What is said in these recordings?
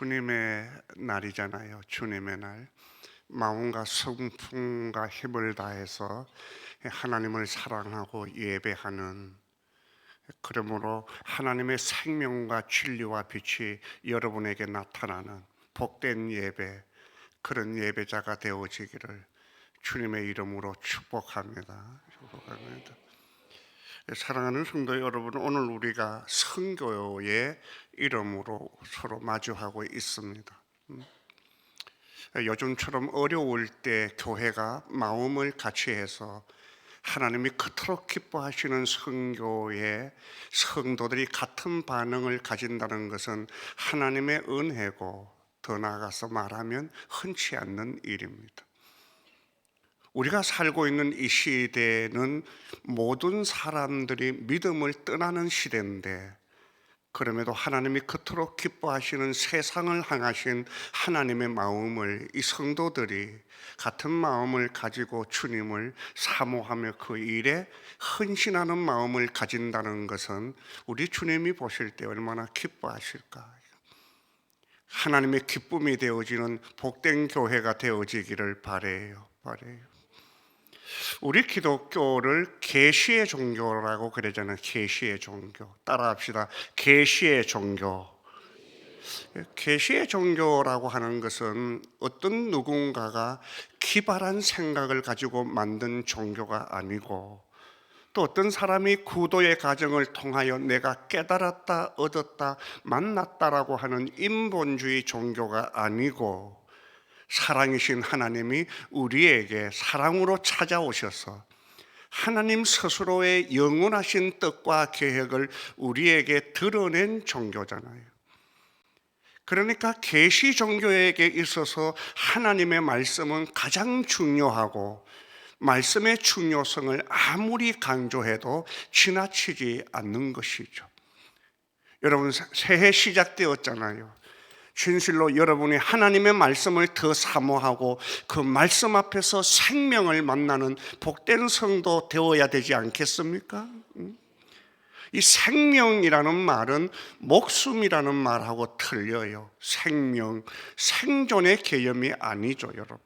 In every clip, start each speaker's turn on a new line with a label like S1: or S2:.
S1: 주님의 날이잖아요. 주님의 날. 마음과 성품과 힘을 다해서 하나님을 사랑하고 예배하는, 그러므로 하나님의 생명과 진리와 빛이 여러분에게 나타나는 복된 예배, 그런 예배자가 되어지기를 주님의 이름으로 축복합니다. 축복합니다. 사랑하는 성도 여러분, 오늘 우리가 선교의 이름으로 서로 마주하고 있습니다. 요즘처럼 어려울 때 교회가 마음을 같이 해서 하나님이 그토록 기뻐하시는 선교에 성도들이 같은 반응을 가진다는 것은 하나님의 은혜고, 더 나아가서 말하면 흔치 않는 일입니다. 우리가 살고 있는 이 시대는 모든 사람들이 믿음을 떠나는 시대인데, 그럼에도 하나님이 그토록 기뻐하시는 세상을 향하신 하나님의 마음을 이 성도들이 같은 마음을 가지고 주님을 사모하며 그 일에 헌신하는 마음을 가진다는 것은 우리 주님이 보실 때 얼마나 기뻐하실까. 하나님의 기쁨이 되어지는 복된 교회가 되어지기를 바라요. 우리 기독교를 계시의 종교라고 그러잖아요. 계시의 종교. 따라합시다. 계시의 종교. 계시의 종교라고 하는 것은 어떤 누군가가 기발한 생각을 가지고 만든 종교가 아니고, 또 어떤 사람이 구도의 과정을 통하여 내가 깨달았다, 얻었다, 만났다라고 하는 인본주의 종교가 아니고, 사랑이신 하나님이 우리에게 사랑으로 찾아오셔서 하나님 스스로의 영원하신 뜻과 계획을 우리에게 드러낸 종교잖아요. 그러니까 계시 종교에게 있어서 하나님의 말씀은 가장 중요하고, 말씀의 중요성을 아무리 강조해도 지나치지 않는 것이죠. 여러분, 새해 시작되었잖아요. 진실로 여러분이 하나님의 말씀을 더 사모하고 그 말씀 앞에서 생명을 만나는 복된 성도 되어야 되지 않겠습니까? 이 생명이라는 말은 목숨이라는 말하고 틀려요. 생명, 생존의 개념이 아니죠, 여러분.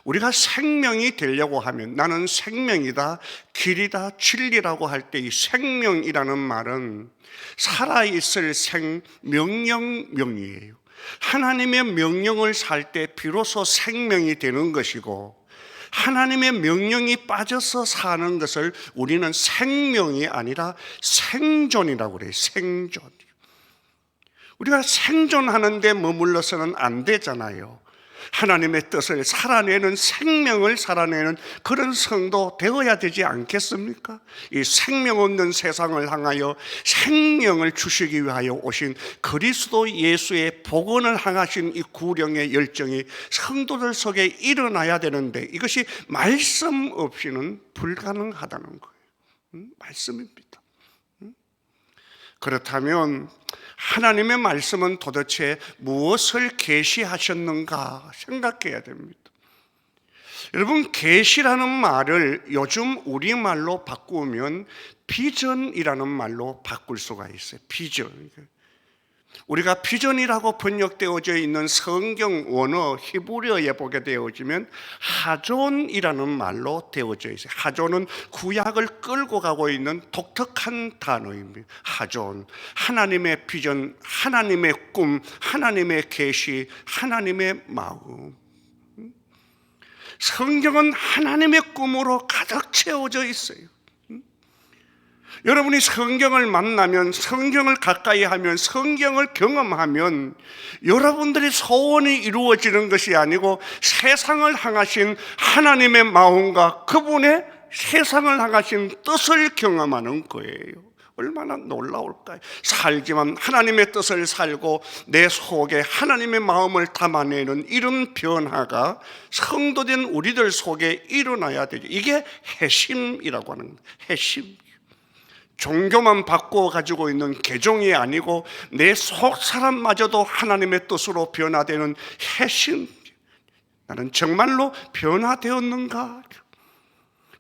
S1: 우리가 생명이 되려고 하면 나는 생명이다, 길이다, 진리라고 할 때 이 생명이라는 말은 살아있을 명령이에요. 하나님의 명령을 살 때 비로소 생명이 되는 것이고, 하나님의 명령이 빠져서 사는 것을 우리는 생명이 아니라 생존이라고 그래요. 생존. 우리가 생존하는 데 머물러서는 안 되잖아요. 하나님의 뜻을 살아내는, 생명을 살아내는 그런 성도 되어야 되지 않겠습니까? 이 생명 없는 세상을 향하여 생명을 주시기 위하여 오신 그리스도 예수의 복원을 향하신 이 구령의 열정이 성도들 속에 일어나야 되는데, 이것이 말씀 없이는 불가능하다는 거예요. 말씀입니다. 그렇다면 하나님의 말씀은 도대체 무엇을 계시하셨는가 생각해야 됩니다. 여러분, 계시라는 말을 요즘 우리말로 바꾸면 비전이라는 말로 바꿀 수가 있어요. 비전. 우리가 비전이라고 번역되어져 있는 성경 원어 히브리어에 보게 되어지면 하존이라는 말로 되어져 있어요. 하존은 구약을 끌고 가고 있는 독특한 단어입니다. 하존, 하나님의 비전, 하나님의 꿈, 하나님의 계시, 하나님의 마음. 성경은 하나님의 꿈으로 가득 채워져 있어요. 여러분이 성경을 만나면, 성경을 가까이 하면, 성경을 경험하면 여러분들의 소원이 이루어지는 것이 아니고 세상을 향하신 하나님의 마음과 그분의 세상을 향하신 뜻을 경험하는 거예요. 얼마나 놀라울까요? 살지만 하나님의 뜻을 살고 내 속에 하나님의 마음을 담아내는 이런 변화가 성도된 우리들 속에 일어나야 되죠. 이게 회심이라고 하는 거예요. 회심. 종교만 바꾸어 가지고 있는 개종이 아니고 내 속 사람마저도 하나님의 뜻으로 변화되는 회심. 나는 정말로 변화되었는가?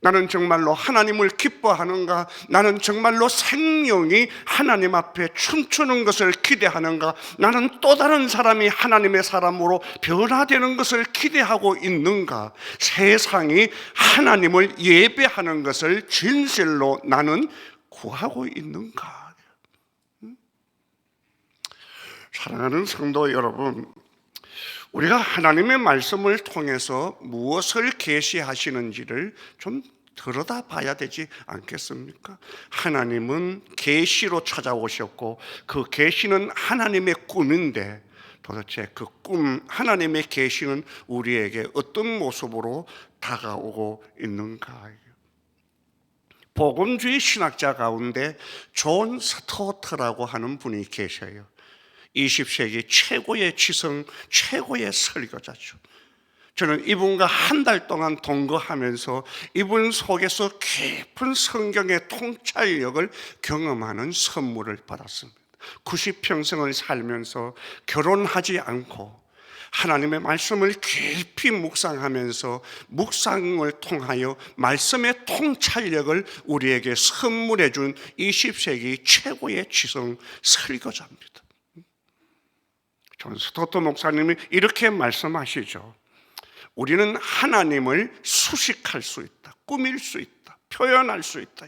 S1: 나는 정말로 하나님을 기뻐하는가? 나는 정말로 생명이 하나님 앞에 춤추는 것을 기대하는가? 나는 또 다른 사람이 하나님의 사람으로 변화되는 것을 기대하고 있는가? 세상이 하나님을 예배하는 것을 진실로 나는 구하고 있는가? 사랑하는 성도 여러분, 우리가 하나님의 말씀을 통해서 무엇을 계시하시는지를 좀 들여다봐야 되지 않겠습니까? 하나님은 계시로 찾아오셨고 그 계시는 하나님의 꿈인데 도대체 그 꿈, 하나님의 계시는 우리에게 어떤 모습으로 다가오고 있는가? 복음주의 신학자 가운데 존 스토트라고 하는 분이 계셔요. 20세기 최고의 지성, 최고의 설교자죠. 저는 이분과 한 달 동안 동거하면서 이분 속에서 깊은 성경의 통찰력을 경험하는 선물을 받았습니다. 90평생을 살면서 결혼하지 않고 하나님의 말씀을 깊이 묵상하면서 묵상을 통하여 말씀의 통찰력을 우리에게 선물해 준 20세기 최고의 지성 설교자입니다. 존 스토트 목사님이 이렇게 말씀하시죠. 우리는 하나님을 수식할 수 있다, 꾸밀 수 있다, 표현할 수 있다.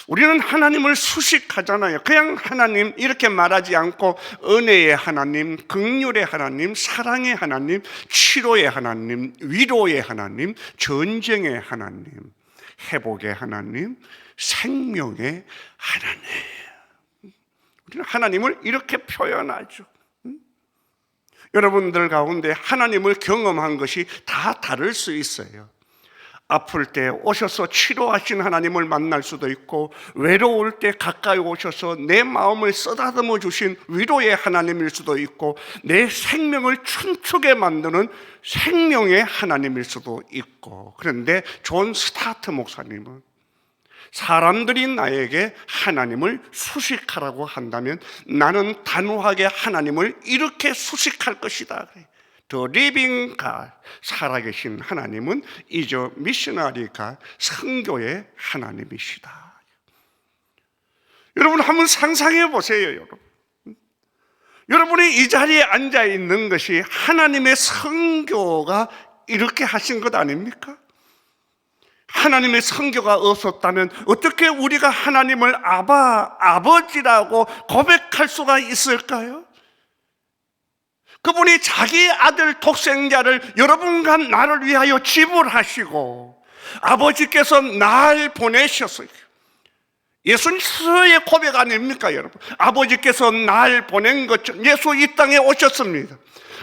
S1: 우리는 하나님을 수식하잖아요. 그냥 하나님 이렇게 말하지 않고 은혜의 하나님, 긍휼의 하나님, 사랑의 하나님, 치료의 하나님, 위로의 하나님, 전쟁의 하나님, 회복의 하나님, 생명의 하나님. 우리는 하나님을 이렇게 표현하죠. 여러분들 가운데 하나님을 경험한 것이 다 다를 수 있어요. 아플 때 오셔서 치료하신 하나님을 만날 수도 있고, 외로울 때 가까이 오셔서 내 마음을 쓰다듬어 주신 위로의 하나님일 수도 있고, 내 생명을 춤추게 만드는 생명의 하나님일 수도 있고. 그런데 존 스타트 목사님은 사람들이 나에게 하나님을 수식하라고 한다면 나는 단호하게 하나님을 이렇게 수식할 것이다. The living God, 살아계신 하나님은 is a missionary God, 선교의 하나님이시다. 여러분 한번 상상해 보세요. 여러분, 여러분이 이 자리에 앉아 있는 것이 하나님의 선교가 이렇게 하신 것 아닙니까? 하나님의 선교가 없었다면 어떻게 우리가 하나님을 아버지라고 고백할 수가 있을까요? 그분이 자기 아들 독생자를 여러분과 나를 위하여 지불하시고 아버지께서 날 보내셨어요. 예수님 스스로의 고백 아닙니까, 여러분? 아버지께서 날 보낸 것처럼 예수 이 땅에 오셨습니다.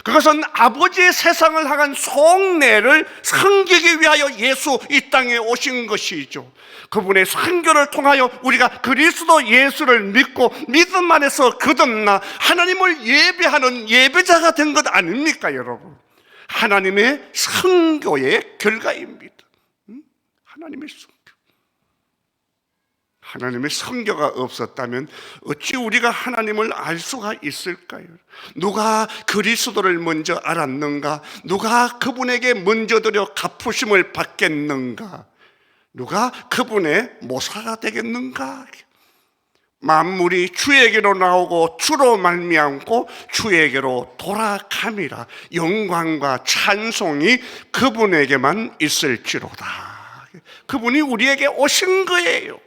S1: 그것은 아버지의 세상을 향한 속내를 섬기기 위하여 예수 이 땅에 오신 것이죠. 그분의 선교를 통하여 우리가 그리스도 예수를 믿고 믿음 안에서 거듭나 하나님을 예배하는 예배자가 된 것 아닙니까, 여러분? 하나님의 선교의 결과입니다. 하나님의 선교. 하나님의 선교가 없었다면 어찌 우리가 하나님을 알 수가 있을까요? 누가 그리스도를 먼저 알았는가? 누가 그분에게 먼저 드려 갚으심을 받겠는가? 누가 그분의 모사가 되겠는가? 만물이 주에게로 나오고 주로 말미암고 주에게로 돌아감이라. 영광과 찬송이 그분에게만 있을지로다. 그분이 우리에게 오신 거예요.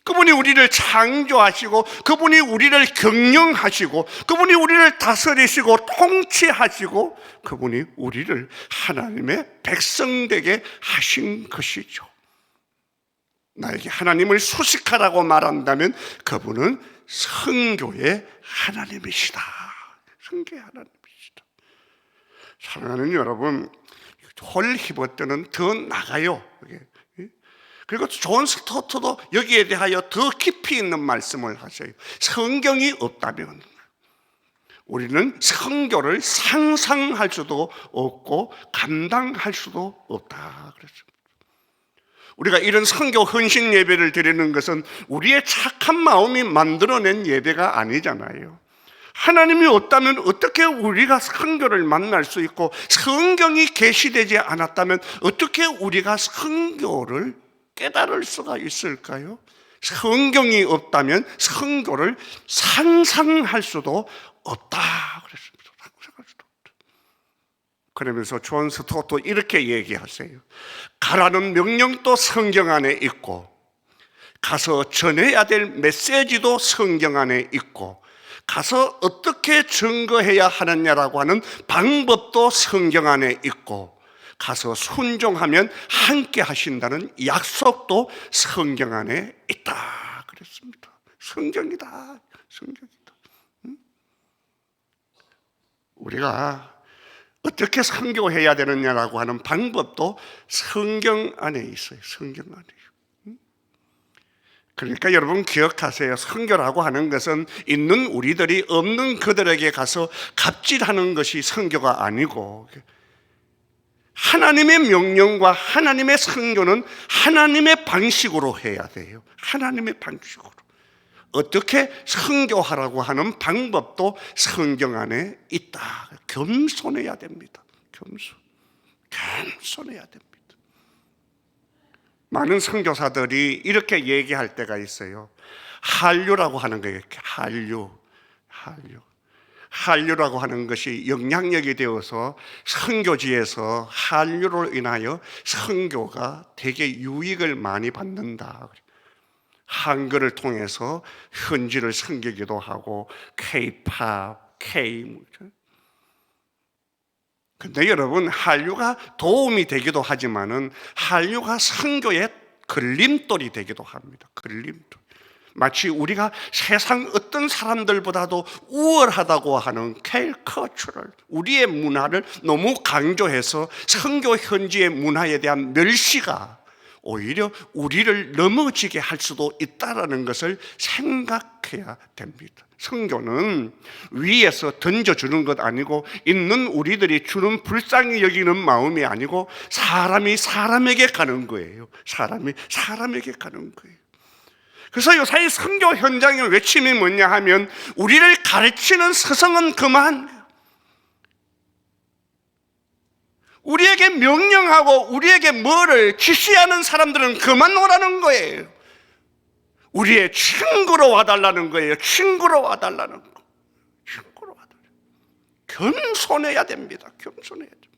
S1: 그분이 우리를 창조하시고 그분이 우리를 경영하시고 그분이 우리를 다스리시고 통치하시고 그분이 우리를 하나님의 백성되게 하신 것이죠. 나에게 하나님을 수식하라고 말한다면 그분은 선교의 하나님이시다. 선교의 하나님이시다. 사랑하는 여러분, 홀히버 때는 더 나가요. 그리고 존 스토트도 여기에 대하여 더 깊이 있는 말씀을 하셔요. 성경이 없다면 우리는 선교를 상상할 수도 없고 감당할 수도 없다 그랬습니다. 우리가 이런 선교 헌신 예배를 드리는 것은 우리의 착한 마음이 만들어낸 예배가 아니잖아요. 하나님이 없다면 어떻게 우리가 성경을 만날 수 있고, 성경이 계시되지 않았다면 어떻게 우리가 성경을 깨달을 수가 있을까요? 성경이 없다면 성경을 상상할 수도 없다 그랬습니다. 상상할 수도 없다. 그러면서 존 스토어도 이렇게 얘기하세요. 가라는 명령도 성경 안에 있고, 가서 전해야 될 메시지도 성경 안에 있고, 가서 어떻게 증거해야 하느냐라고 하는 방법도 성경 안에 있고, 가서 순종하면 함께 하신다는 약속도 성경 안에 있다 그랬습니다. 성경이다, 성경이다. 우리가 어떻게 선교해야 되느냐라고 하는 방법도 성경 안에 있어요. 성경 안에. 그러니까 여러분 기억하세요. 선교라고 하는 것은 있는 우리들이 없는 그들에게 가서 갑질하는 것이 선교가 아니고, 하나님의 명령과 하나님의 선교는 하나님의 방식으로 해야 돼요. 하나님의 방식으로. 어떻게 선교하라고 하는 방법도 성경 안에 있다. 겸손해야 됩니다. 겸손해야 됩니다. 많은 선교사들이 이렇게 얘기할 때가 있어요. 한류라고 하는 거예요. 한류라고 하는 것이 영향력이 되어서 선교지에서 한류로 인하여 선교가 되게 유익을 많이 받는다. 한글을 통해서 현지를 섬기기도 하고, K-팝, 근데 여러분, 한류가 도움이 되기도 하지만은 한류가 선교의 걸림돌이 되기도 합니다. 걸림돌. 마치 우리가 세상 어떤 사람들보다도 우월하다고 하는 K-컬처를, 우리의 문화를 너무 강조해서 선교 현지의 문화에 대한 멸시가 오히려 우리를 넘어지게 할 수도 있다는 것을 생각해야 됩니다. 선교는 위에서 던져주는 것 아니고, 있는 우리들이 주는 불쌍히 여기는 마음이 아니고, 사람이 사람에게 가는 거예요. 사람이 사람에게 가는 거예요. 그래서 요사이 선교 현장의 외침이 뭐냐 하면, 우리를 가르치는 스승은 그만, 우리에게 명령하고 우리에게 뭐를 지시하는 사람들은 그만 오라는 거예요. 우리의 친구로 와달라는 거예요. 친구로 와달라는 거. 친구로 와달라. 겸손해야 됩니다. 겸손해야 됩니다.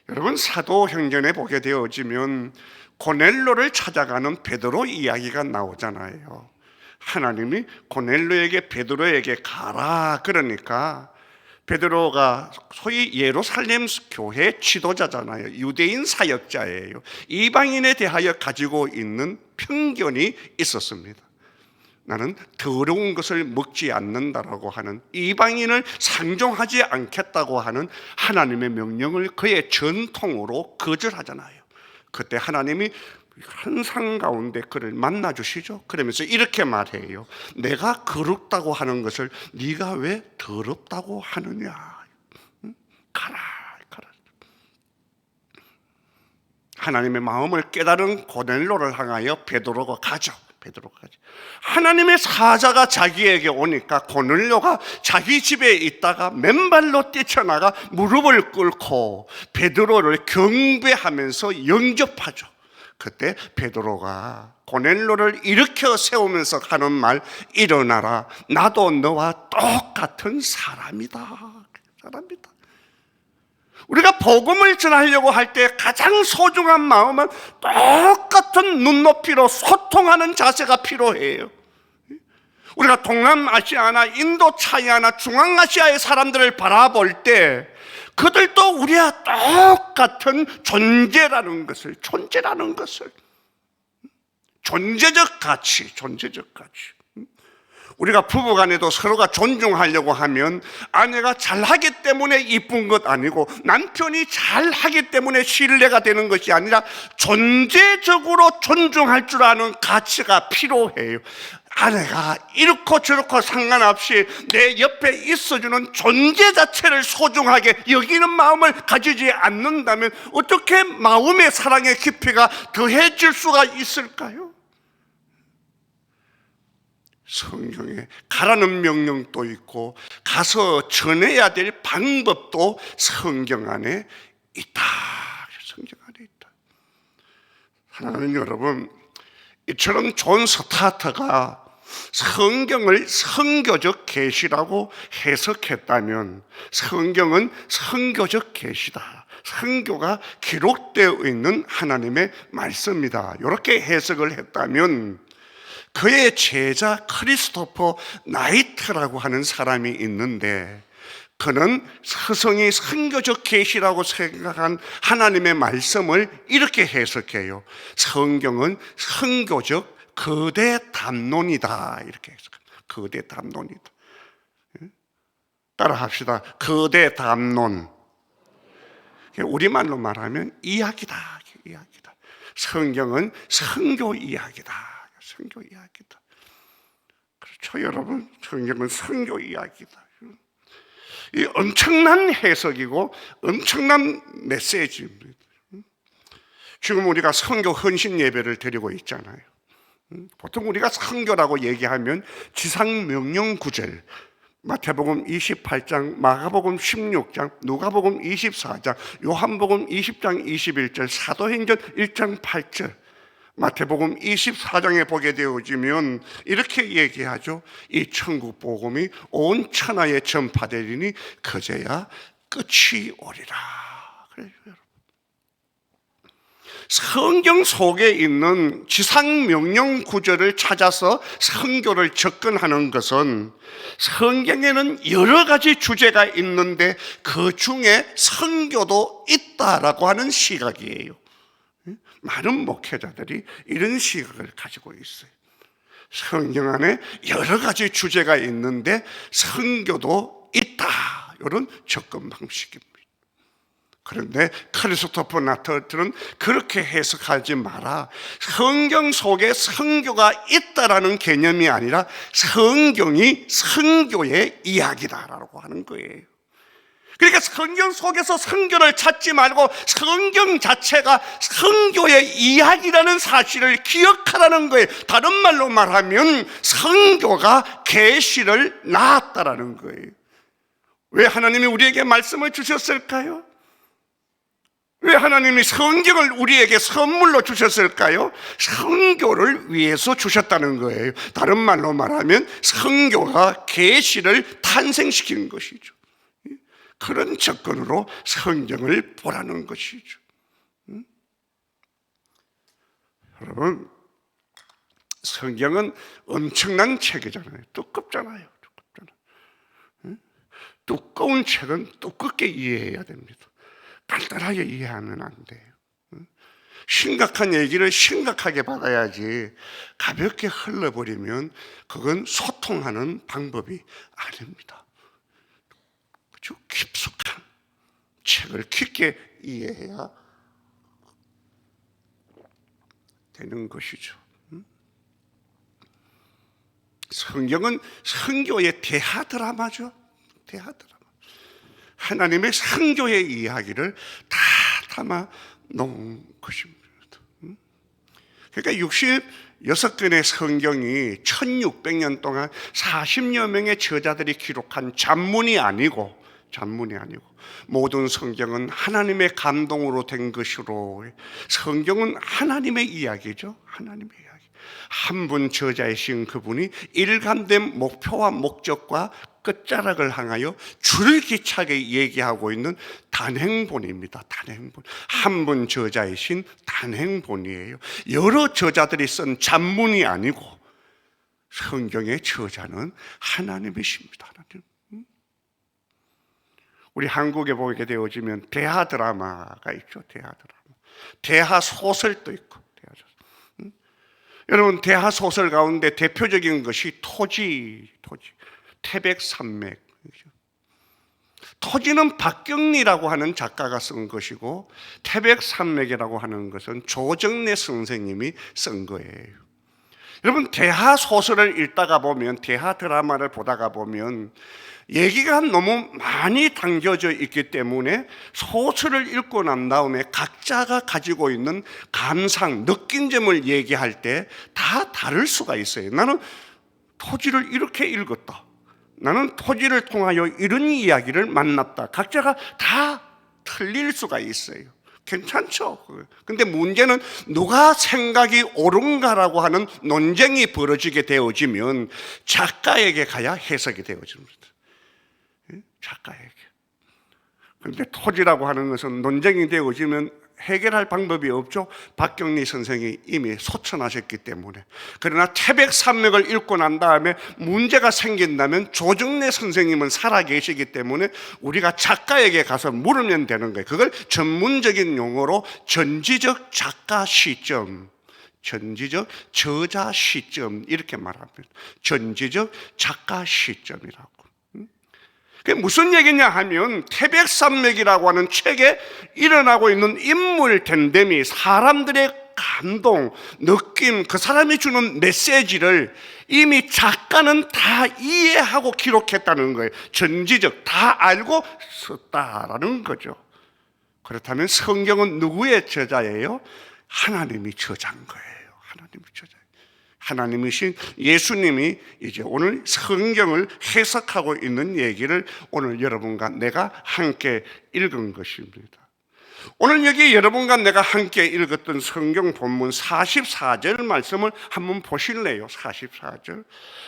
S1: 여러분, 사도행전에 보게 되어지면 고넬료를 찾아가는 베드로 이야기가 나오잖아요. 하나님이 고넬료에게 베드로에게 가라 그러니까, 베드로가 소위 예루살렘 교회 지도자잖아요. 유대인 사역자예요. 이방인에 대하여 가지고 있는 편견이 있었습니다. 나는 더러운 것을 먹지 않는다라고 하는, 이방인을 상종하지 않겠다고 하는 하나님의 명령을 그의 전통으로 거절하잖아요. 그때 하나님이 환상 가운데 그를 만나 주시죠. 그러면서 이렇게 말해요. 내가 거룩다고 하는 것을 네가 왜 더럽다고 하느냐. 가라. 하나님의 마음을 깨달은 고넬료를 향하여 베드로가 가죠. 하나님의 사자가 자기에게 오니까 고넬료가 자기 집에 있다가 맨발로 뛰쳐나가 무릎을 꿇고 베드로를 경배하면서 영접하죠. 그때 베드로가 고넬료를 일으켜 세우면서 하는 말, 일어나라, 나도 너와 똑같은 사람이다. 우리가 복음을 전하려고 할 때 가장 소중한 마음은 똑같은 눈높이로 소통하는 자세가 필요해요. 우리가 동남아시아나 인도차이나 중앙아시아의 사람들을 바라볼 때 그들도 우리와 똑같은 존재라는 것을, 존재적 가치. 우리가 부부간에도 서로가 존중하려고 하면 아내가 잘하기 때문에 이쁜 것 아니고, 남편이 잘하기 때문에 신뢰가 되는 것이 아니라 존재적으로 존중할 줄 아는 가치가 필요해요. 아내가 이렇고 저렇고 상관없이 내 옆에 있어주는 존재 자체를 소중하게 여기는 마음을 가지지 않는다면 어떻게 마음의 사랑의 깊이가 더해질 수가 있을까요? 성경에 가라는 명령도 있고 가서 전해야 될 방법도 성경 안에 있다. 성경 안에 있다. 사랑하는 여러분, 이처럼 존 스타트가 성경을 선교적 계시라고 해석했다면 성경은 선교적 계시다. 선교가 기록되어 있는 하나님의 말씀이다. 이렇게 해석을 했다면 그의 제자 크리스토퍼 나이트라고 하는 사람이 있는데 그는 스승이 선교적 계시라고 생각한 하나님의 말씀을 이렇게 해석해요. 성경은 선교적 거대 담론이다. 이렇게 해석합니다. 거대 담론이다. 따라 합시다. 거대 담론. 우리말로 말하면 이야기다. 이야기다. 성경은 선교 이야기다. 선교 이야기다. 그렇죠, 여러분? 성경은 선교 이야기다. 이 엄청난 해석이고 엄청난 메시지입니다. 지금 우리가 선교 헌신 예배를 드리고 있잖아요. 보통 우리가 선교라고 얘기하면 지상 명령 구절, 마태복음 28장, 마가복음 16장, 누가복음 24장, 요한복음 20장 21절, 사도행전 1장 8절, 마태복음 24장에 보게 되어지면 이렇게 얘기하죠. 이 천국 복음이 온 천하에 전파되리니 그제야 끝이 오리라. 그래요, 여러분. 성경 속에 있는 지상 명령 구절을 찾아서 선교를 접근하는 것은 성경에는 여러 가지 주제가 있는데 그 중에 선교도 있다라고 하는 시각이에요. 많은 목회자들이 이런 시각을 가지고 있어요. 성경 안에 여러 가지 주제가 있는데 선교도 있다. 이런 접근 방식입니다. 그런데 크리스토퍼 나이트는 그렇게 해석하지 마라. 성경 속에 선교가 있다라는 개념이 아니라 성경이 선교의 이야기다라고 하는 거예요. 그러니까 성경 속에서 선교를 찾지 말고 성경 자체가 선교의 이야기라는 사실을 기억하라는 거예요. 다른 말로 말하면 선교가 계시를 낳았다라는 거예요. 왜 하나님이 우리에게 말씀을 주셨을까요? 왜 하나님이 성경을 우리에게 선물로 주셨을까요? 선교를 위해서 주셨다는 거예요. 다른 말로 말하면 선교가 계시를 탄생시키는 것이죠. 그런 접근으로 성경을 보라는 것이죠. 여러분, 성경은 엄청난 책이잖아요. 두껍잖아요. 두꺼운 책은 두껍게 이해해야 됩니다. 간단하게 이해하면 안 돼요. 심각한 얘기를 심각하게 받아야지 가볍게 흘러버리면 그건 소통하는 방법이 아닙니다. 아주 깊숙한 책을 깊게 이해해야 되는 것이죠. 성경은 선교의 대하 드라마죠. 대하 드라마. 하나님의 선교의 이야기를 다 담아 놓은 것입니다. 그러니까 66권의 성경이 1600년 동안 40여 명의 저자들이 기록한 잡문이 아니고 모든 성경은 하나님의 감동으로 된 것으로 성경은 하나님의 이야기죠. 하나님의 이야기. 한 분 저자이신 그분이 일관된 목표와 목적과 끝자락을 향하여 줄기차게 얘기하고 있는 단행본입니다. 단행본. 한 분 저자이신 단행본이에요. 여러 저자들이 쓴 잡문이 아니고 성경의 저자는 하나님이십니다. 하나님. 우리 한국에 보게 되어지면 대하 드라마가 있죠. 대하 드라마. 대하 소설도 있고. 여러분, 대하 소설 가운데 대표적인 것이 토지. 태백산맥. 토지는 박경리라고 하는 작가가 쓴 것이고 태백산맥이라고 하는 것은 조정래 선생님이 쓴 거예요. 여러분, 대하 소설을 읽다가 보면, 대하 드라마를 보다가 보면 얘기가 너무 많이 담겨져 있기 때문에 소설을 읽고 난 다음에 각자가 가지고 있는 감상, 느낀 점을 얘기할 때 다 다를 수가 있어요. 나는 토지를 이렇게 읽었다. 나는 토지를 통하여 이런 이야기를 만났다. 각자가 다 틀릴 수가 있어요. 괜찮죠? 근데 문제는 누가 생각이 옳은가라고 하는 논쟁이 벌어지게 되어지면 작가에게 가야 해석이 되어집니다. 작가에게. 그런데 토지라고 하는 것은 논쟁이 되어지면 해결할 방법이 없죠. 박경리 선생이 이미 소천하셨기 때문에. 그러나 태백산맥을 읽고 난 다음에 문제가 생긴다면 조정래 선생님은 살아계시기 때문에 우리가 작가에게 가서 물으면 되는 거예요. 그걸 전문적인 용어로 전지적 작가 시점, 전지적 저자 시점 이렇게 말합니다. 전지적 작가 시점이라고. 그게 무슨 얘기냐 하면 태백산맥이라고 하는 책에 일어나고 있는 인물 됨됨이, 사람들의 감동, 느낌, 그 사람이 주는 메시지를 이미 작가는 다 이해하고 기록했다는 거예요. 전지적, 다 알고 썼다라는 거죠. 그렇다면 성경은 누구의 저자예요? 하나님이 저자인 거예요. 하나님이 저자. 하나님이신 예수님이 이제 오늘 성경을 해석하고 있는 얘기를 오늘 여러분과 내가 함께 읽은 것입니다. 오늘 여기 여러분과 내가 함께 읽었던 성경 본문 44절 말씀을 한번 보실래요? 44절.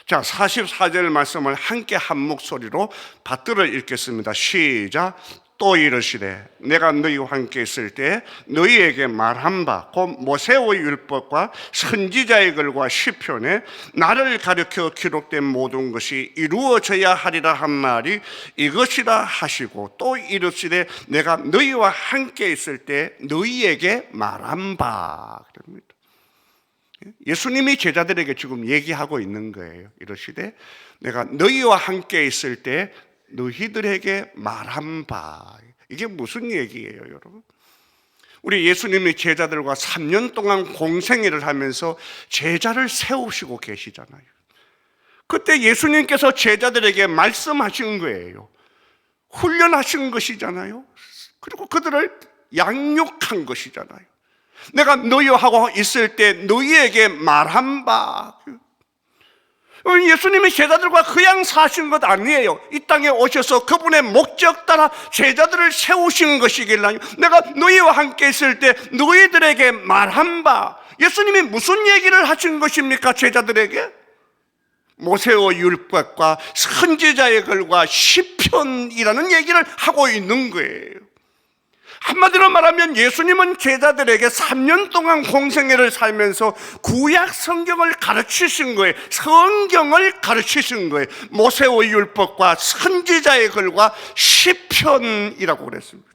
S1: 자, 44절 말씀을 함께 한 목소리로 받들어 읽겠습니다. 시작. 또 이르시되 내가 너희와 함께 있을 때 너희에게 말한 바 곧 모세의 율법과 선지자의 글과 시편에 나를 가르쳐 기록된 모든 것이 이루어져야 하리라 한 말이 이것이라 하시고 또 이르시되 내가 너희와 함께 있을 때 너희에게 말한 바. 그럽니다. 예수님이 제자들에게 지금 얘기하고 있는 거예요. 이르시되 내가 너희와 함께 있을 때 너희들에게 말한 바. 이게 무슨 얘기예요, 여러분? 우리 예수님이 제자들과 3년 동안 공생애를 하면서 제자를 세우시고 계시잖아요. 그때 예수님께서 제자들에게 말씀하신 거예요. 훈련하신 것이잖아요. 그리고 그들을 양육한 것이잖아요. 내가 너희하고 있을 때 너희에게 말한 바. 예수님이 제자들과 그냥 사신 것 아니에요. 이 땅에 오셔서 그분의 목적 따라 제자들을 세우신 것이길래 내가 너희와 함께 있을 때 너희들에게 말한 바. 예수님이 무슨 얘기를 하신 것입니까? 제자들에게? 모세의 율법과 선지자의 글과 시편이라는 얘기를 하고 있는 거예요. 한마디로 말하면 예수님은 제자들에게 3년 동안 공생애를 살면서 구약 성경을 가르치신 거예요. 성경을 가르치신 거예요. 모세의 율법과 선지자의 글과 시편이라고 그랬습니다.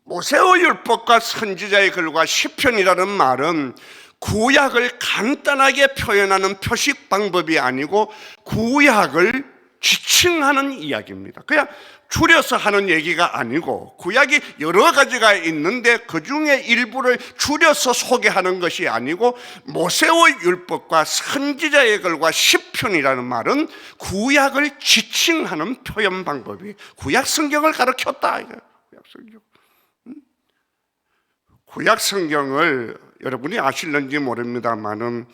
S1: 모세의 율법과 선지자의 글과 시편이라는 말은 구약을 간단하게 표현하는 표식 방법이 아니고 구약을 지칭하는 이야기입니다. 그냥 줄여서 하는 얘기가 아니고 구약이 여러 가지가 있는데 그 중에 일부를 줄여서 소개하는 것이 아니고 모세의 율법과 선지자의 글과 시편이라는 말은 구약을 지칭하는 표현 방법이 구약 성경을 가르쳤다. 구약 성경. 구약 성경을 여러분이 아실는지 모릅니다만은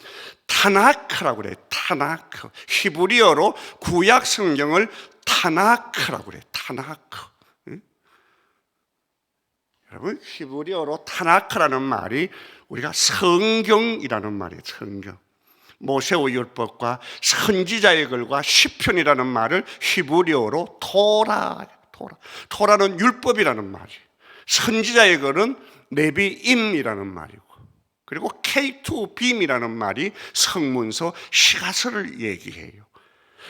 S1: 타나크라고 그래요. 타나크. 히브리어로 구약 성경을 타나크라고 그래요. 타나크. 여러분, 히브리어로 타나크라는 말이 우리가 성경이라는 말이에요. 성경. 모세의 율법과 선지자의 글과 시편이라는 말을 히브리어로 토라는 율법이라는 말이에요. 선지자의 글은 네비임이라는 말이고, 그리고 K2빔이라는 말이 성문서 시가서를 얘기해요.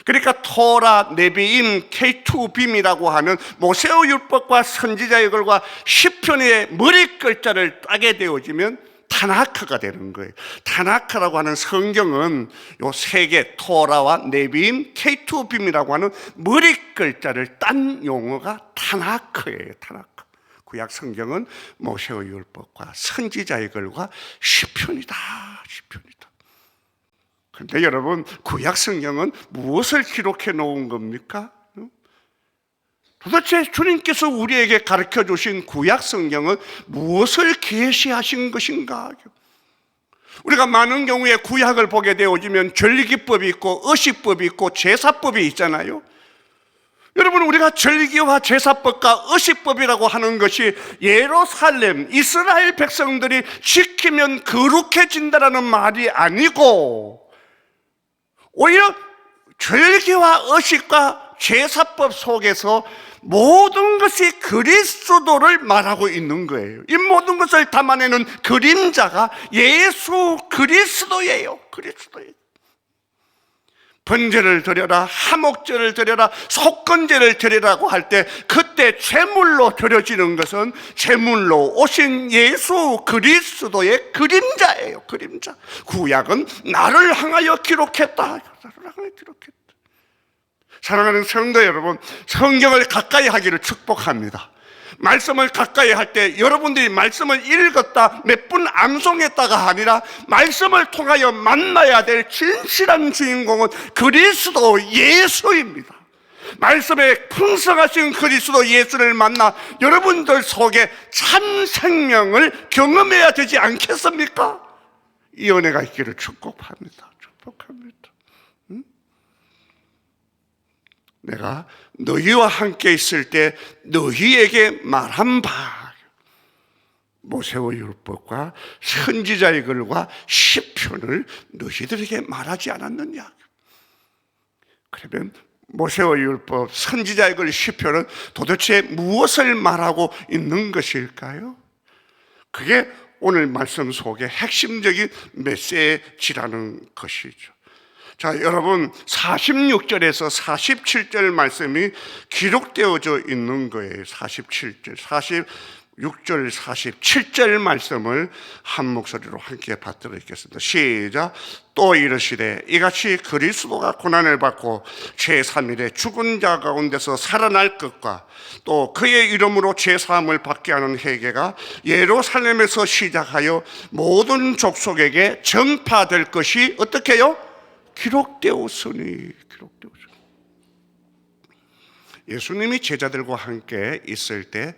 S1: 그러니까 토라, 네비임, K2빔이라고 하는 모세의 율법과 선지자의 글과 시편의 머리 글자를 따게 되어지면 타나크가 되는 거예요. 타나크라고 하는 성경은 요 세 개, 토라와 네비임, K2빔이라고 하는 머리 글자를 딴 용어가 타나크예요. 타나크. 구약 성경은 모세의 율법과 선지자의 글과 시편이다. 시편이다. 그런데 여러분, 구약 성경은 무엇을 기록해 놓은 겁니까? 도대체 주님께서 우리에게 가르쳐 주신 구약 성경은 무엇을 계시하신 것인가? 우리가 많은 경우에 구약을 보게 되어지면 절기법이 있고 의식법이 있고 제사법이 있잖아요. 여러분, 우리가 절기와 제사법과 의식법이라고 하는 것이 예루살렘 이스라엘 백성들이 지키면 거룩해진다라는 말이 아니고, 오히려 절기와 의식과 제사법 속에서 모든 것이 그리스도를 말하고 있는 거예요. 이 모든 것을 담아내는 그림자가 예수 그리스도예요. 그리스도예요. 번제를 드려라, 화목제를 드려라, 속건제를 드리라고 할 때 그때 제물로 드려지는 것은 제물로 오신 예수 그리스도의 그림자예요. 그림자. 구약은 나를 향하여 기록했다. 나를 향하여 기록했다. 사랑하는 성도 여러분, 성경을 가까이 하기를 축복합니다. 말씀을 가까이 할 때 여러분들이 말씀을 읽었다, 몇 분 암송했다가 아니라 말씀을 통하여 만나야 될 진실한 주인공은 그리스도 예수입니다. 말씀에 풍성하신 그리스도 예수를 만나 여러분들 속에 참 생명을 경험해야 되지 않겠습니까? 이 은혜가 있기를 축복합니다. 축복합니다. 내가 너희와 함께 있을 때 너희에게 말한 바, 모세의 율법과 선지자의 글과 시편을 너희들에게 말하지 않았느냐? 그러면 모세의 율법, 선지자의 글, 시편은 도대체 무엇을 말하고 있는 것일까요? 그게 오늘 말씀 속의 핵심적인 메시지라는 것이죠. 자, 여러분, 46절에서 47절 말씀이 기록되어져 있는 거예요. 47절, 46절, 47절 말씀을 한 목소리로 함께 받들어 읽겠습니다. 시작. 또 이르시되 이같이 그리스도가 고난을 받고 제3일에 죽은 자 가운데서 살아날 것과 또 그의 이름으로 제사함을 받게 하는 회개가 예루살렘에서 시작하여 모든 족속에게 전파될 것이 어떻게 해요? 기록되었으니. 예수님이 제자들과 함께 있을 때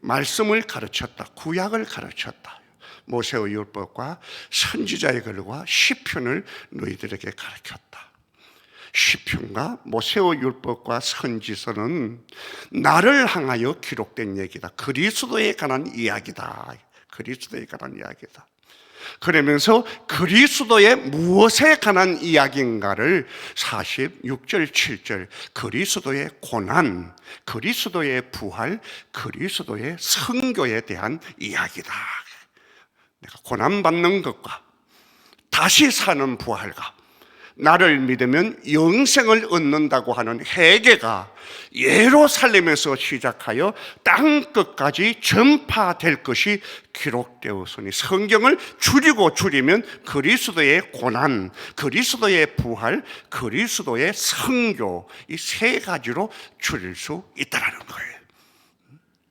S1: 말씀을 가르쳤다. 구약을 가르쳤다. 모세의 율법과 선지자의 글과 시편을 너희들에게 가르쳤다. 시편과 모세의 율법과 선지서는 나를 향하여 기록된 얘기다. 그리스도에 관한 이야기다. 그리스도에 관한 이야기다. 그러면서 그리스도의 무엇에 관한 이야기인가를 46절, 7절 그리스도의 고난, 그리스도의 부활, 그리스도의 선교에 대한 이야기다. 내가 고난받는 것과 다시 사는 부활과 나를 믿으면 영생을 얻는다고 하는 회개가 예루살렘에서 시작하여 땅 끝까지 전파될 것이 기록되었으니, 성경을 줄이면 그리스도의 고난, 그리스도의 부활, 그리스도의 선교, 이 세 가지로 줄일 수 있다는 거예요.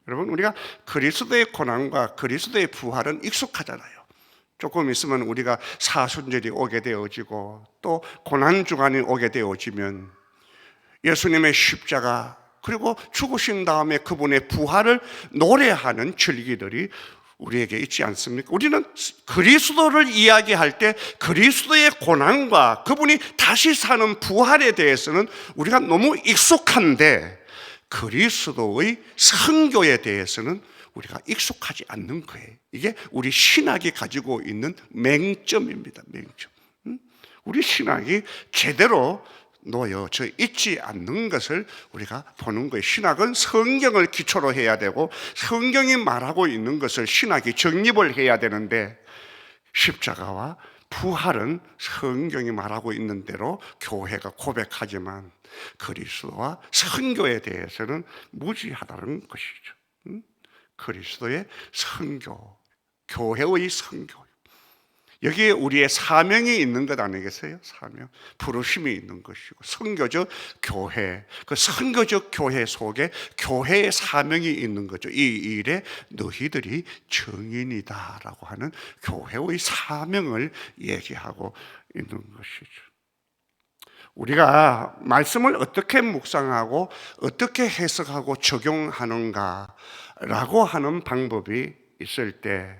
S1: 여러분, 우리가 그리스도의 고난과 그리스도의 부활은 익숙하잖아요. 조금 있으면 우리가 사순절이 오게 되어지고 또 고난주간이 오게 되어지면 예수님의 십자가 그리고 죽으신 다음에 그분의 부활을 노래하는 절기들이 우리에게 있지 않습니까? 우리는 그리스도를 이야기할 때 그리스도의 고난과 그분이 다시 사는 부활에 대해서는 우리가 너무 익숙한데 그리스도의 선교에 대해서는 우리가 익숙하지 않는 거예요. 이게 우리 신학이 가지고 있는 맹점입니다. 맹점. 우리 신학이 제대로 놓여져 있지 않는 것을 우리가 보는 거예요. 신학은 성경을 기초로 해야 되고 성경이 말하고 있는 것을 신학이 정립을 해야 되는데, 십자가와 부활은 성경이 말하고 있는 대로 교회가 고백하지만 그리스도와 선교에 대해서는 무지하다는 것이죠. 그리스도의 선교, 교회의 선교, 여기에 우리의 사명이 있는 것 아니겠어요? 사명, 부르심이 있는 것이고, 선교적 교회, 그 선교적 교회 속에 교회의 사명이 있는 거죠. 이 일에 너희들이 증인이다라고 하는 교회의 사명을 얘기하고 있는 것이죠. 우리가 말씀을 어떻게 묵상하고 어떻게 해석하고 적용하는가라고 하는 방법이 있을 때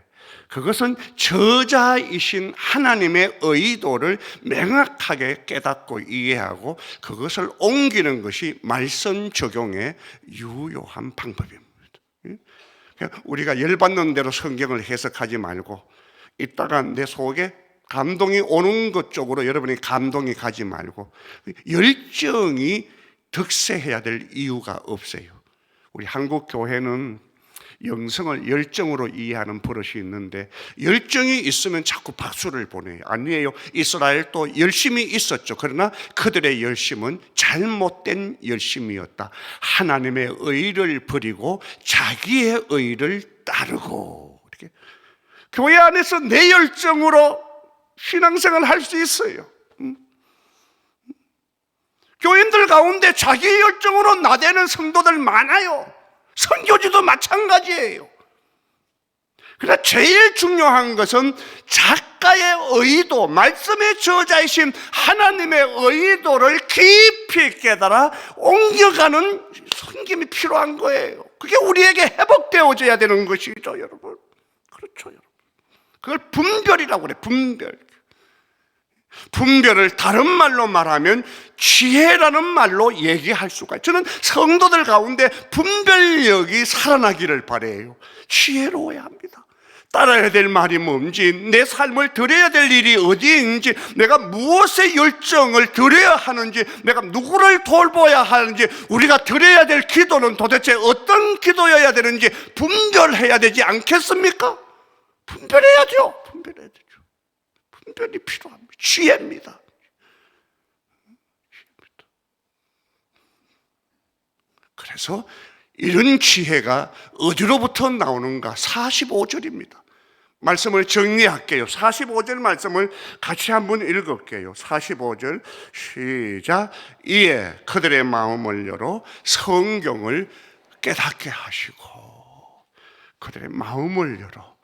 S1: 그것은 저자이신 하나님의 의도를 명확하게 깨닫고 이해하고 그것을 옮기는 것이 말씀 적용의 유효한 방법입니다. 우리가 열받는 대로 성경을 해석하지 말고 이따가 내 속에 감동이 오는 것 쪽으로 여러분이 감동이 가지 말고 열정이 득세해야 될 이유가 없어요. 우리 한국 교회는 영성을 열정으로 이해하는 버릇이 있는데 열정이 있으면 자꾸 박수를 보내요. 아니에요. 이스라엘도 열심히 있었죠. 그러나 그들의 열심은 잘못된 열심이었다. 하나님의 의를 버리고 자기의 의를 따르고. 이렇게 교회 안에서 내 열정으로 신앙생활을 할 수 있어요. 교인들 가운데 자기 열정으로 나대는 성도들 많아요. 선교지도 마찬가지예요. 그러나 제일 중요한 것은 작가의 의도, 말씀의 저자이신 하나님의 의도를 깊이 깨달아 옮겨가는 섬김이 필요한 거예요. 그게 우리에게 회복되어져야 되는 것이죠, 여러분. 그렇죠, 여러분. 그걸 분별이라고 그래, 분별. 분별을 다른 말로 말하면 지혜라는 말로 얘기할 수가 있어요. 저는 성도들 가운데 분별력이 살아나기를 바라요. 지혜로워야 합니다. 따라야 될 말이 뭔지, 내 삶을 드려야 될 일이 어디인지, 내가 무엇의 열정을 드려야 하는지, 내가 누구를 돌봐야 하는지, 우리가 드려야 될 기도는 도대체 어떤 기도여야 되는지 분별해야 되지 않겠습니까? 분별해야죠. 분별해야 되죠. 분별이 필요합니다. 지혜입니다. 그래서 이런 지혜가 어디로부터 나오는가? 45절입니다. 말씀을 정리할게요. 45절 말씀을 같이 한번 읽을게요. 45절 시작. 이에 그들의 마음을 열어 성경을 깨닫게 하시고, 그들의 마음을 열어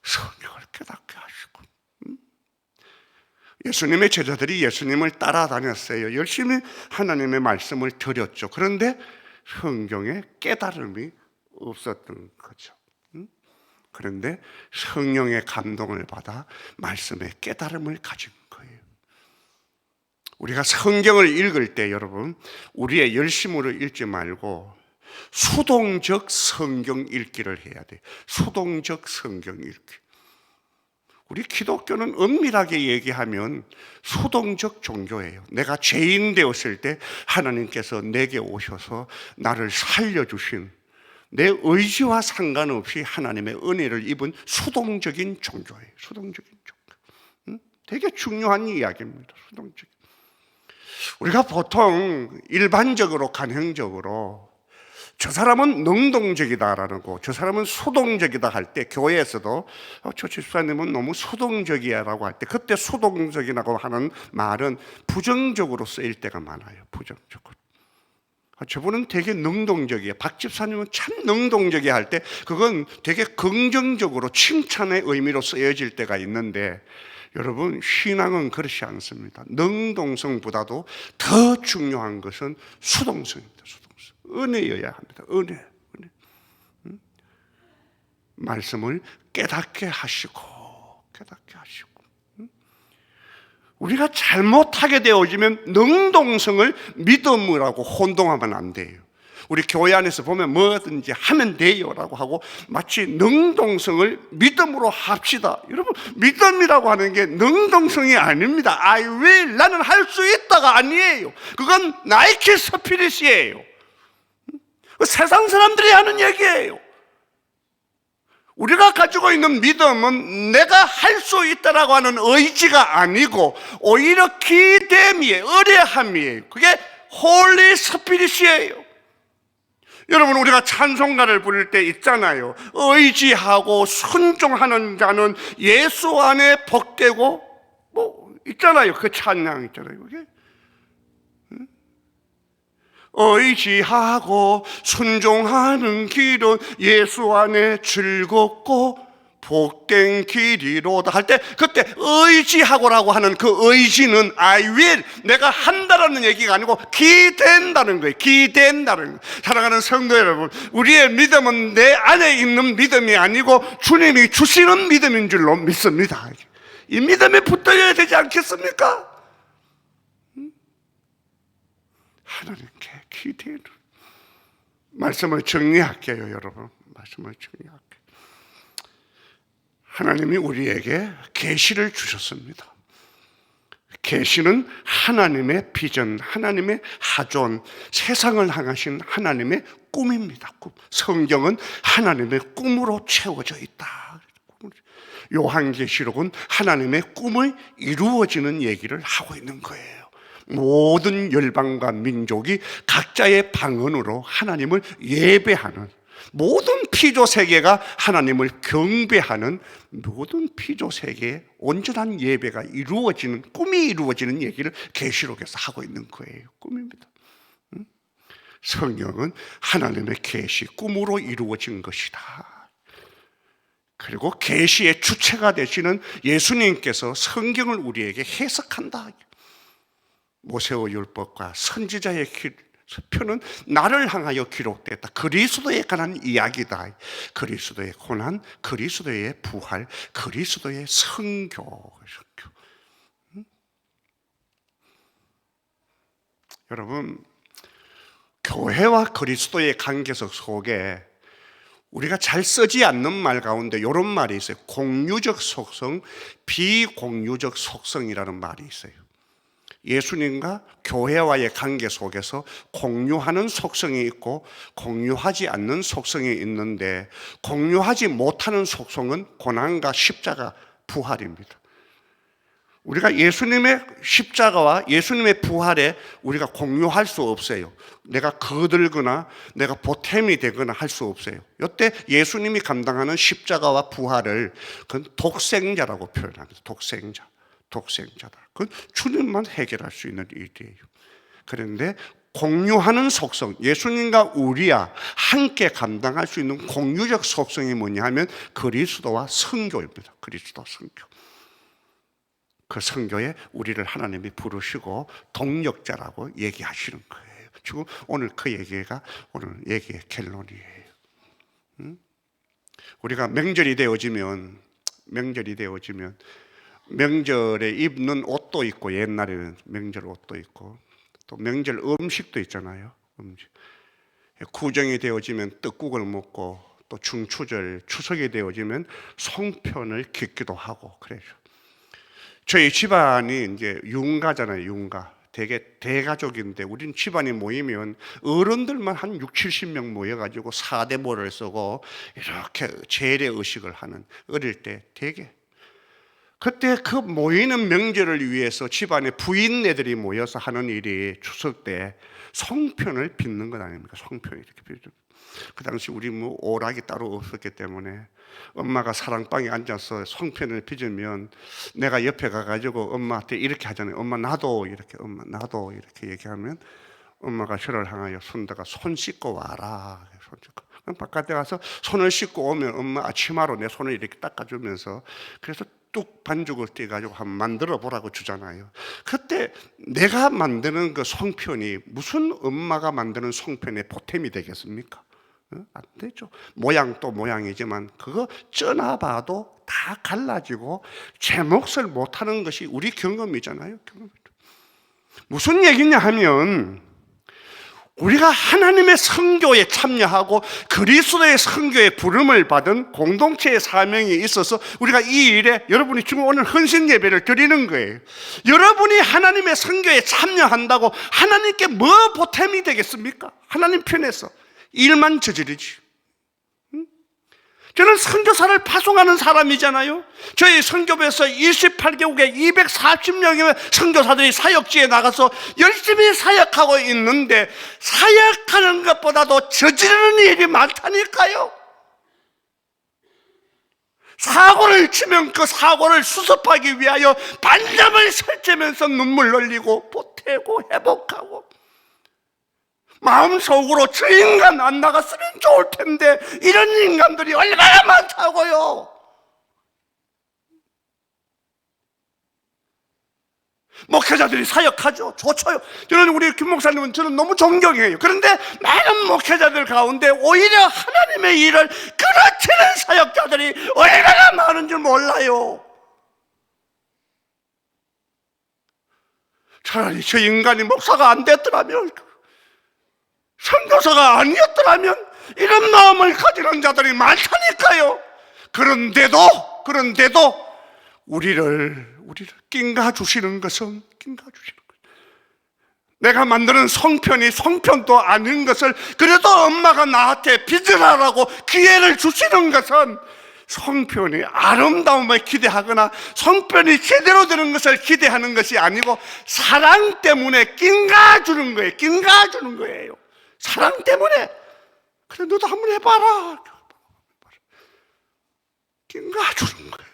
S1: 성경을 깨닫게 하시고. 예수님의 제자들이 예수님을 따라다녔어요. 열심히 하나님의 말씀을 드렸죠. 그런데 성경에 깨달음이 없었던 거죠. 그런데 성령의 감동을 받아 말씀에 깨달음을 가진 거예요. 우리가 성경을 읽을 때 여러분, 우리의 열심으로 읽지 말고 수동적 성경 읽기를 해야 돼요. 수동적 성경 읽기. 우리 기독교는 엄밀하게 얘기하면 수동적 종교예요. 내가 죄인 되었을 때 하나님께서 내게 오셔서 나를 살려주신, 내 의지와 상관없이 하나님의 은혜를 입은 수동적인 종교예요. 수동적인 종교. 되게 중요한 이야기입니다. 수동적인. 우리가 보통 일반적으로 가정적으로 저 사람은 능동적이다라는 거, 저 사람은 수동적이다 할 때 교회에서도 저 집사님은 너무 수동적이야라고 할 때 그때 수동적이라고 하는 말은 부정적으로 쓰일 때가 많아요. 부정적으로. 저분은 되게 능동적이에요. 박 집사님은 참 능동적이야 할 때 그건 되게 긍정적으로 칭찬의 의미로 쓰여질 때가 있는데 여러분, 신앙은 그렇지 않습니다. 능동성보다도 더 중요한 것은 수동성입니다. 수동성. 은혜여야 합니다. 은혜. 말씀을 깨닫게 하시고. 우리가 잘못하게 되어지면 능동성을 믿음이라고 혼동하면 안 돼요. 우리 교회 안에서 보면 뭐든지 하면 돼요라고 하고 마치 능동성을 믿음으로 합시다. 여러분, 믿음이라고 하는 게 능동성이 아닙니다. I will, 나는 할 수 있다가 아니에요. 그건 나이키 스피릿이에요. 세상 사람들이 하는 얘기예요. 우리가 가지고 있는 믿음은 내가 할 수 있다라고 하는 의지가 아니고 오히려 기대미예요. 의뢰함이에요. 그게 홀리 스피릿이에요. 여러분, 우리가 찬송가를 부를 때 있잖아요. 의지하고 순종하는 자는 예수 안에 복되고 뭐 있잖아요. 그 찬양 있잖아요. 그게 의지하고 순종하는 길은 예수 안에 즐겁고 복된 길이로다 할 때 그때 의지하고라고 하는 그 의지는 I will, 내가 한다라는 얘기가 아니고 기댄다는 거예요. 기댄다는 거예요. 사랑하는 성도 여러분, 우리의 믿음은 내 안에 있는 믿음이 아니고 주님이 주시는 믿음인 줄로 믿습니다. 이 믿음에 붙들려야 되지 않겠습니까? 하나님께 기대는 말씀을 정리할게요. 여러분, 말씀을 정리할게요. 하나님이 우리에게 계시를 주셨습니다. 계시는 하나님의 비전, 하나님의 하존, 세상을 향하신 하나님의 꿈입니다. 꿈. 성경은 하나님의 꿈으로 채워져 있다. 요한계시록은 하나님의 꿈을 이루어지는 얘기를 하고 있는 거예요. 모든 열방과 민족이 각자의 방언으로 하나님을 예배하는, 모든 피조 세계가 하나님을 경배하는, 모든 피조 세계의 온전한 예배가 이루어지는, 꿈이 이루어지는 얘기를 계시록에서 하고 있는 거예요. 꿈입니다. 성경은 하나님의 계시, 꿈으로 이루어진 것이다. 그리고 계시의 주체가 되시는 예수님께서 성경을 우리에게 해석한다. 모세의 율법과 선지자의 표는 나를 향하여 기록됐다. 그리스도에 관한 이야기다. 그리스도의 고난, 그리스도의 부활, 그리스도의 선교. 여러분, 교회와 그리스도의 관계석 속에 우리가 잘 쓰지 않는 말 가운데 이런 말이 있어요. 공유적 속성, 비공유적 속성이라는 말이 있어요. 예수님과 교회와의 관계 속에서 공유하는 속성이 있고 공유하지 않는 속성이 있는데, 공유하지 못하는 속성은 고난과 십자가, 부활입니다. 우리가 예수님의 십자가와 예수님의 부활에 우리가 공유할 수 없어요. 내가 거들거나 내가 보탬이 되거나 할 수 없어요. 이때 예수님이 감당하는 십자가와 부활을 그건 독생자라고 표현합니다. 독생자다. 그건 주님만 해결할 수 있는 일이에요. 그런데 공유하는 속성, 예수님과 우리야 함께 감당할 수 있는 공유적 속성이 뭐냐 하면 그리스도와 선교입니다. 그리스도 선교. 그 선교에 우리를 하나님이 부르시고 동력자라고 얘기하시는 거예요. 지금 오늘 그 얘기가 오늘 얘기의 결론이에요. 우리가 명절이 되어지면 명절에 입는 옷도 있고, 옛날에는 명절 옷도 있고 또 명절 음식도 있잖아요. 음식. 구정이 되어지면 떡국을 먹고, 또 중추절, 추석이 되어지면 송편을 깃기도 하고 그래요. 저희 집안이 이제 융가잖아요. 융가. 되게 대가족인데 우린 집안이 모이면 어른들만 한 60, 70명 모여가지고 사대모를 쓰고 이렇게 재래 의식을 하는, 어릴 때 되게. 그때 그 모이는 명절을 위해서 집안에 부인네들이 모여서 하는 일이 추석 때 송편을 빚는 것 아닙니까? 송편을 이렇게 빚는. 그 당시 우리 뭐 오락이 따로 없었기 때문에 엄마가 사랑방에 앉아서 송편을 빚으면 내가 옆에 가가지고 엄마한테 이렇게 하잖아요. 엄마 나도 이렇게, 엄마 나도 이렇게 얘기하면 엄마가 저를 향하여 손다가 손 씻고 와라. 손 씻고. 그럼 바깥에 가서 손을 씻고 오면 엄마 치마로 내 손을 이렇게 닦아주면서, 그래서 뚝 반죽을 떼가지고 한번 만들어 보라고 주잖아요. 그때 내가 만드는 그 송편이 무슨 엄마가 만드는 송편의 보탬이 되겠습니까? 안 되죠. 모양도 모양이지만 그거 쪄놔봐도 다 갈라지고 제 몫을 못하는 것이 우리 경험이잖아요. 무슨 얘기냐 하면, 우리가 하나님의 선교에 참여하고 그리스도의 선교에 부름을 받은 공동체의 사명이 있어서 우리가 이 일에, 여러분이 지금 오늘 헌신 예배를 드리는 거예요. 여러분이 하나님의 선교에 참여한다고 하나님께 뭐 보탬이 되겠습니까? 하나님 편에서 일만 저지르지. 저는 선교사를 파송하는 사람이잖아요. 저희 선교부에서 28개국에 240명의 선교사들이 사역지에 나가서 열심히 사역하고 있는데, 사역하는 것보다도 저지르는 일이 많다니까요. 사고를 치면 그 사고를 수습하기 위하여 반점을 설치면서 눈물 흘리고 보태고 회복하고, 마음속으로 저 인간 안 나갔으면 좋을 텐데 이런 인간들이 얼마나 많다고요. 목회자들이 사역하죠. 좋죠. 저는 우리 김 목사님은 저는 너무 존경해요. 그런데 많은 목회자들 가운데 오히려 하나님의 일을 그르치는 사역자들이 얼마나 많은 줄 몰라요. 차라리 저 인간이 목사가 안 됐더라면, 선교사가 아니었더라면 이런 마음을 가지는 자들이 많다니까요. 그런데도 우리를 낑가 주시는 것은 내가 만드는 성편이 성편도 아닌 것을 그래도 엄마가 나한테 빚으라고 기회를 주시는 것은 성편이 아름다움을 기대하거나 성편이 제대로 되는 것을 기대하는 것이 아니고 사랑 때문에 낑가 주는 거예요. 사랑 때문에. 그래, 너도 한번 해봐라. 낑가 주는 거예요.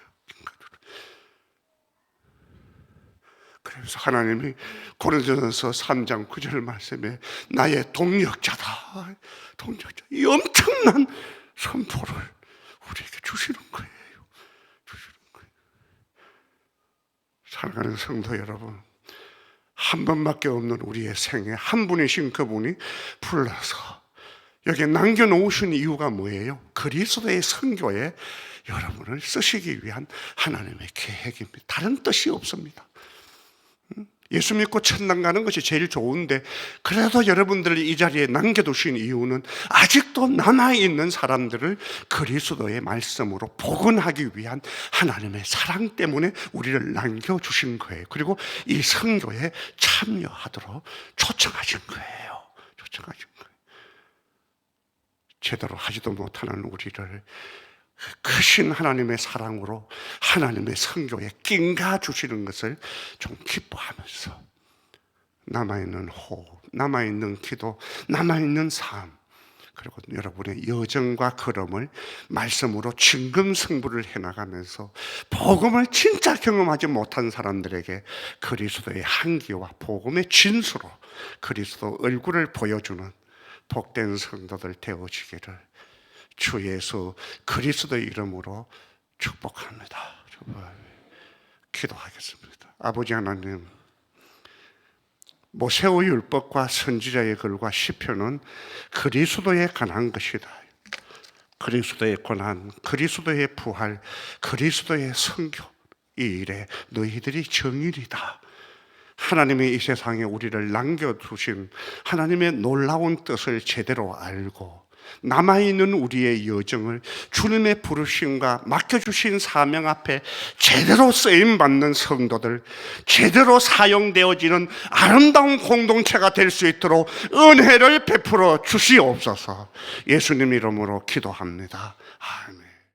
S1: 그래서 하나님이 고린도전서 3장 9절 말씀에 나의 동력자다. 이 엄청난 선포를 우리에게 주시는 거예요. 사랑하는 성도 여러분, 한 번밖에 없는 우리의 생에 한 분이신 그분이 불러서 여기에 남겨놓으신 이유가 뭐예요? 그리스도의 선교에 여러분을 쓰시기 위한 하나님의 계획입니다. 다른 뜻이 없습니다. 예수 믿고 천당 가는 것이 제일 좋은데 그래도 여러분들을 이 자리에 남겨두신 이유는 아직도 남아있는 사람들을 그리스도의 말씀으로 복원하기 위한 하나님의 사랑 때문에 우리를 남겨주신 거예요. 그리고 이 선교에 참여하도록 초청하신 거예요. 제대로 하지도 못하는 우리를 크신 하나님의 사랑으로 하나님의 선교에 낑가 주시는 것을 좀 기뻐하면서 남아있는 호흡, 남아있는 기도, 남아있는 삶, 그리고 여러분의 여정과 걸음을 말씀으로 진검승부를 해나가면서 복음을 진짜 경험하지 못한 사람들에게 그리스도의 향기와 복음의 진수로 그리스도 얼굴을 보여주는 복된 성도들 되어지기를 주 예수 그리스도의 이름으로 축복합니다. 기도하겠습니다. 아버지 하나님, 모세의 율법과 선지자의 글과 시편은 그리스도에 관한 것이다. 그리스도의 고난, 그리스도의 부활, 그리스도의 선교, 이 일에 너희들이 정일이다. 하나님의 이 세상에 우리를 남겨두신 하나님의 놀라운 뜻을 제대로 알고 남아있는 우리의 여정을 주님의 부르심과 맡겨주신 사명 앞에 제대로 쓰임받는 성도들, 제대로 사용되어지는 아름다운 공동체가 될 수 있도록 은혜를 베풀어 주시옵소서. 예수님 이름으로 기도합니다. 아멘.